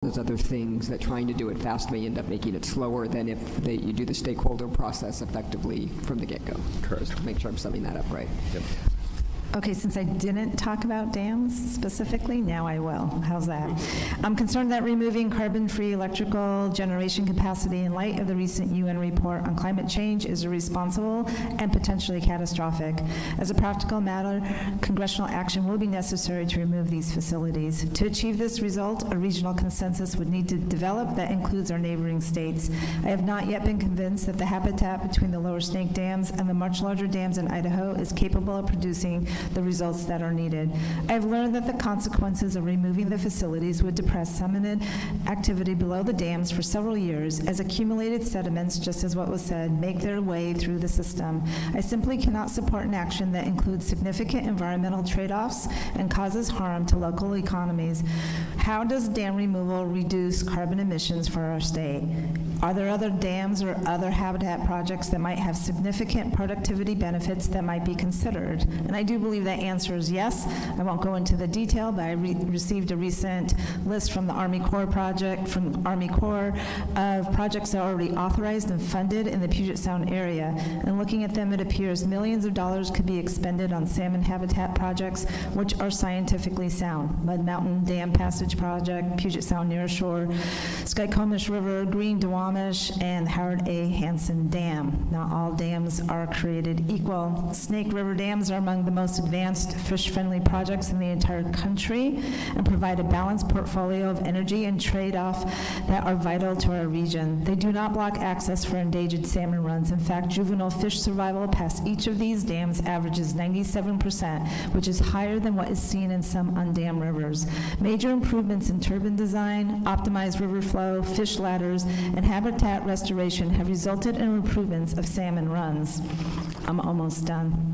there's other things that trying to do it fast may end up making it slower than if you do the stakeholder process effectively from the get-go. Correct. Just to make sure I'm summing that up right. Yep. Okay, since I didn't talk about dams specifically, now I will. How's that? I'm concerned that removing carbon-free electrical generation capacity in light of the recent UN report on climate change is irresponsible and potentially catastrophic. As a practical matter, congressional action will be necessary to remove these facilities. To achieve this result, a regional consensus would need to develop that includes our neighboring states. I have not yet been convinced that the habitat between the lower Snake dams and the much larger dams in Idaho is capable of producing the results that are needed. I have learned that the consequences of removing the facilities would depress salmonid activity below the dams for several years as accumulated sediments, just as what was said, make their way through the system. I simply cannot support an action that includes significant environmental trade-offs and causes harm to local economies. How does dam removal reduce carbon emissions for our state? Are there other dams or other habitat projects that might have significant productivity benefits that might be considered? And I do believe that answer is yes. I won't go into the detail, but I received a recent list from the Army Corps of projects that are already authorized and funded in the Puget Sound area. And looking at them, it appears millions of dollars could be expended on salmon habitat projects, which are scientifically sound. Mud Mountain Dam Passage Project, Puget Sound Nearshore, Skykomish River, Green Duwamish, and Howard A. Hansen Dam. Not all dams are created equal. Snake River dams are among the most advanced fish-friendly projects in the entire country and provide a balanced portfolio of energy and trade-off that are vital to our region. They do not block access for endangered salmon runs. In fact, juvenile fish survival past each of these dams averages 97%, which is higher than what is seen in some undammed rivers. Major improvements in turbine design, optimized river flow, fish ladders, and habitat restoration have resulted in improvements of salmon runs. I'm almost done.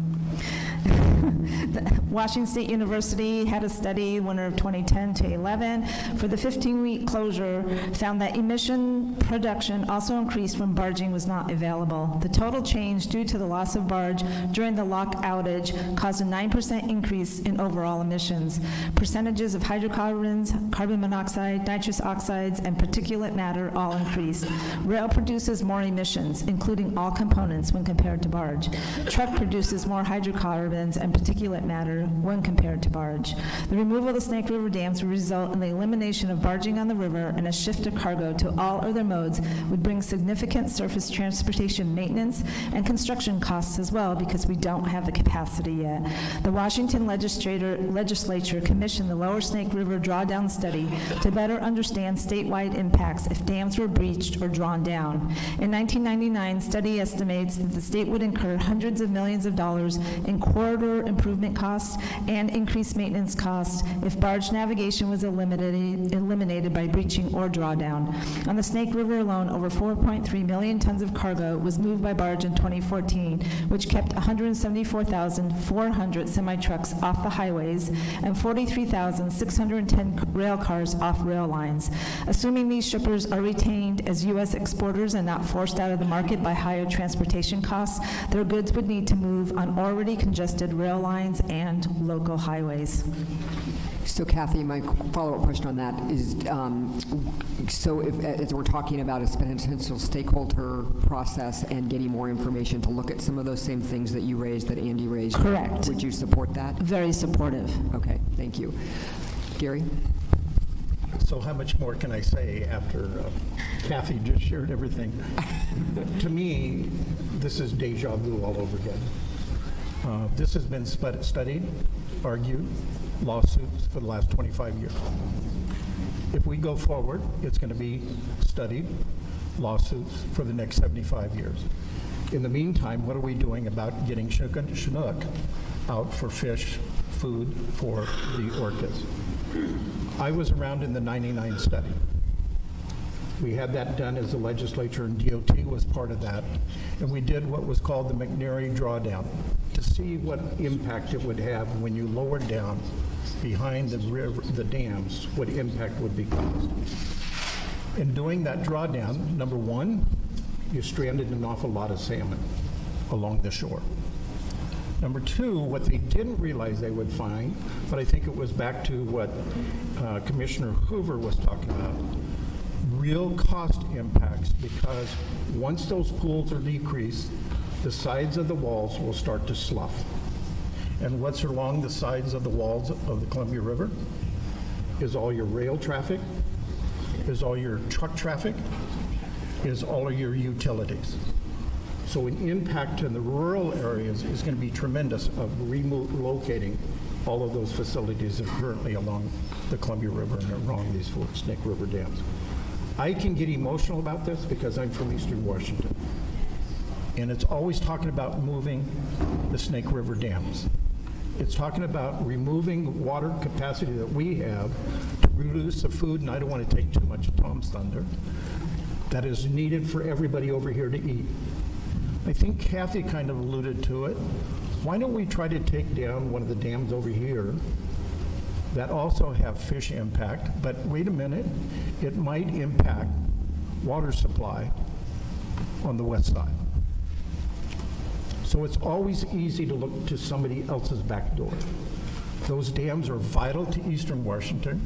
Washington State University had a study, winter of 2010 to 11, for the 15-week closure, found that emission production also increased when barging was not available. The total change due to the loss of barge during the lock outage caused a 9% increase in overall emissions. Percentages of hydrocarbons, carbon monoxide, nitrous oxides, and particulate matter all increased. Rail produces more emissions, including all components, when compared to barge. Truck produces more hydrocarbons and particulate matter when compared to barge. The removal of the Snake River dams would result in the elimination of barging on the river, and a shift of cargo to all other modes would bring significant surface transportation maintenance and construction costs as well, because we don't have the capacity yet. The Washington legislature commissioned the Lower Snake River drawdown study to better understand statewide impacts if dams were breached or drawn down. In 1999, study estimates that the state would incur hundreds of millions of dollars in corridor improvement costs and increased maintenance costs if barge navigation was eliminated by breaching or drawdown. On the Snake River alone, over 4.3 million tons of cargo was moved by barge in 2014, which kept 174,400 semi-trucks off the highways and 43,610 rail cars off rail lines. Assuming these shippers are retained as U.S. exporters and not forced out of the market by higher transportation costs, their goods would need to move on already congested rail lines and local highways. So Kathy, my follow-up question on that is, so if, as we're talking about a potential stakeholder process and getting more information to look at some of those same things that you raised, that Andy raised. Correct. Would you support that? Very supportive. Okay, thank you. Gary? So how much more can I say after Kathy just shared everything? To me, this is deja vu all over again. This has been studied, argued, lawsuits for the last 25 years. If we go forward, it's going to be studied, lawsuits for the next 75 years. In the meantime, what are we doing about getting Chinook out for fish, food for the orcas? I was around in the 99 study. We had that done as a legislature, and DOT was part of that. And we did what was called the McNary drawdown to see what impact it would have when you lowered down behind the river, the dams, what impact would be caused. In doing that drawdown, number one, you stranded an awful lot of salmon along the shore. Number two, what they didn't realize they would find, but I think it was back to what Commissioner Hoover was talking about, real cost impacts, because once those pools are decreased, the sides of the walls will start to slough. And what's along the sides of the walls of the Columbia River is all your rail traffic, is all your truck traffic, is all of your utilities. So an impact in the rural areas is going to be tremendous of relocating all of those facilities that are currently along the Columbia River and along these four Snake River dams. I can get emotional about this because I'm from Eastern Washington. And it's always talking about moving the Snake River dams. It's talking about removing water capacity that we have to produce the food, and I don't want to take too much of Tom's thunder, that is needed for everybody over here to eat. I think Kathy kind of alluded to it. Why don't we try to take down one of the dams over here that also have fish impact, but wait a minute, it might impact water supply on the west side. So it's always easy to look to somebody else's back door. Those dams are vital to Eastern Washington.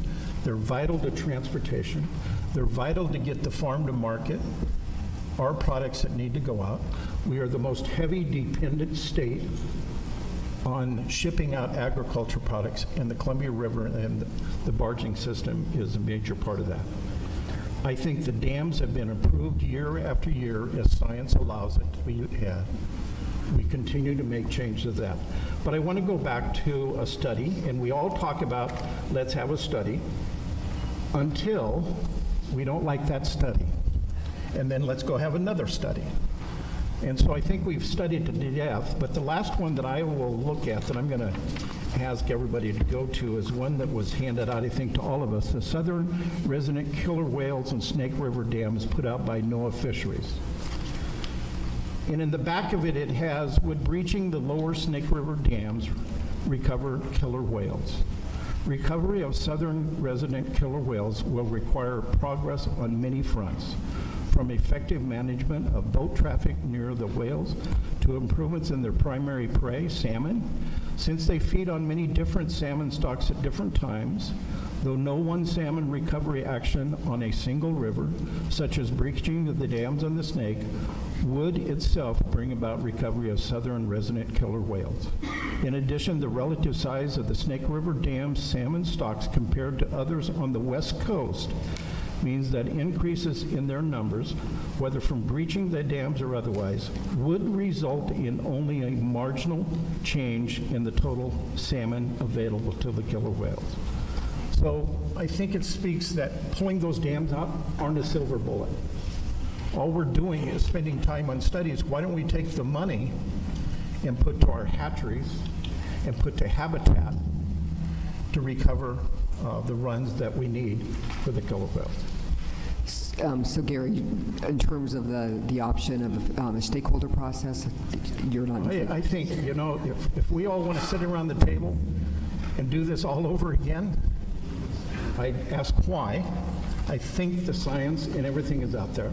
They're vital to transportation. They're vital to get the farm to market, our products that need to go out. We are the most heavy dependent state on shipping out agriculture products, and the Columbia River and the barging system is a major part of that. I think the dams have been improved year after year as science allows it to be had. We continue to make changes to that. But I want to go back to a study, and we all talk about let's have a study until we don't like that study. And then let's go have another study. And so I think we've studied to death, but the last one that I will look at that I'm going to ask everybody to go to is one that was handed out, I think, to all of us, the Southern Resident Killer Whales and Snake River Dams put out by NOAA Fisheries. And in the back of it, it has, would breaching the lower Snake River dams recover killer whales? Recovery of southern resident killer whales will require progress on many fronts, from effective management of boat traffic near the whales to improvements in their primary prey, salmon. Since they feed on many different salmon stocks at different times, though no one salmon recovery action on a single river, such as breaching of the dams on the Snake, would itself bring about recovery of southern resident killer whales. In addition, the relative size of the Snake River Dam salmon stocks compared to others on the west coast means that increases in their numbers, whether from breaching the dams or otherwise, would result in only a marginal change in the total salmon available to the killer whales. So I think it speaks that pulling those dams out aren't a silver bullet. All we're doing is spending time on studies. Why don't we take the money and put to our hatcheries and put to habitat to recover the runs that we need for the killer whales? So Gary, in terms of the option of a stakeholder process, you're not in favor? I think, you know, if we all want to sit around the table and do this all over again, I'd ask why. I think the science and everything is out there.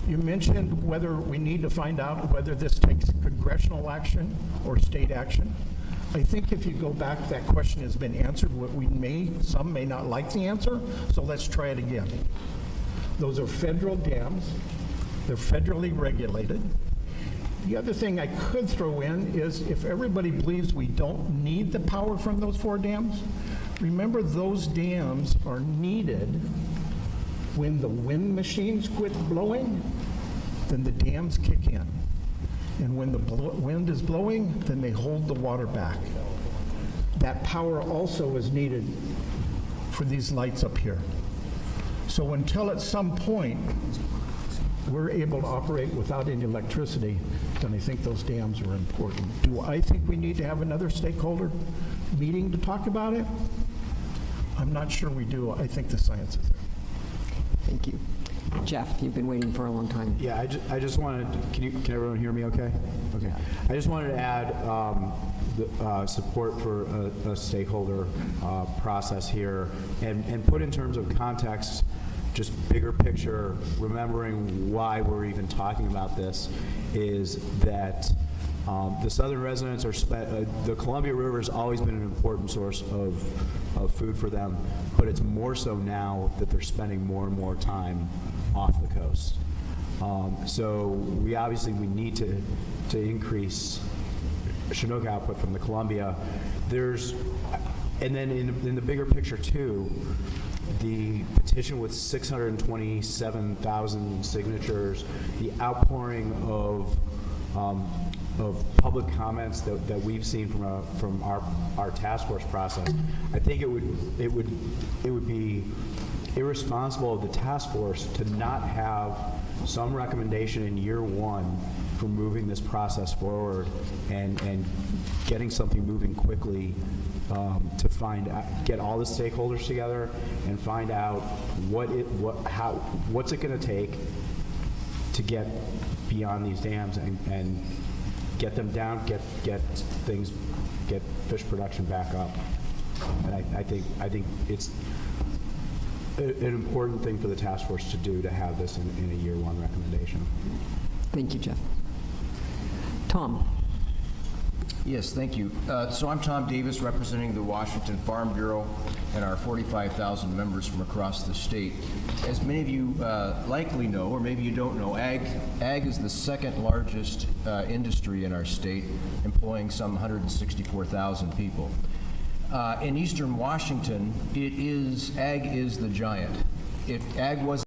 You mentioned whether we need to find out whether this takes congressional action or state action. I think if you go back, that question has been answered. Some may not like the answer, so let's try it again. Those are federal dams. They're federally regulated. The other thing I could throw in is if everybody believes we don't need the power from those four dams, remember those dams are needed when the wind machines quit blowing, then the dams kick in. And when the wind is blowing, then they hold the water back. That power also is needed for these lights up here. So until at some point we're able to operate without any electricity, then I think those dams are important. Do I think we need to have another stakeholder meeting to talk about it? I'm not sure we do. I think the science is there. Thank you. Jeff, you've been waiting for a long time. Yeah, I just wanted, can everyone hear me okay? Okay. I just wanted to add support for a stakeholder process here and put in terms of context, just bigger picture, remembering why we're even talking about this, is that The southern residents are the Columbia River has always been an important source of food for them, but it's more so now that they're spending more and more time off the coast. So we need to increase Chinook output from the Columbia. And then in the bigger picture too, the petition with 627,000 signatures, the outpouring of public comments that we've seen from our task force process, I think it would be irresponsible of the task force to not have some recommendation in year one for moving this process forward and getting something moving quickly to get all the stakeholders together and find out what's it going to take to get beyond these dams and get them down, get fish production back up. And I think it's an important thing for the task force to do, to have this in a year one recommendation. Thank you, Jeff. Tom? Yes, thank you. So I'm Tom Davis, representing the Washington Farm Bureau and our 45,000 members from across the state. As many of you likely know, or maybe you don't know, ag is the second largest industry in our state, employing some 164,000 people. In eastern Washington, ag is the giant. If ag wasn't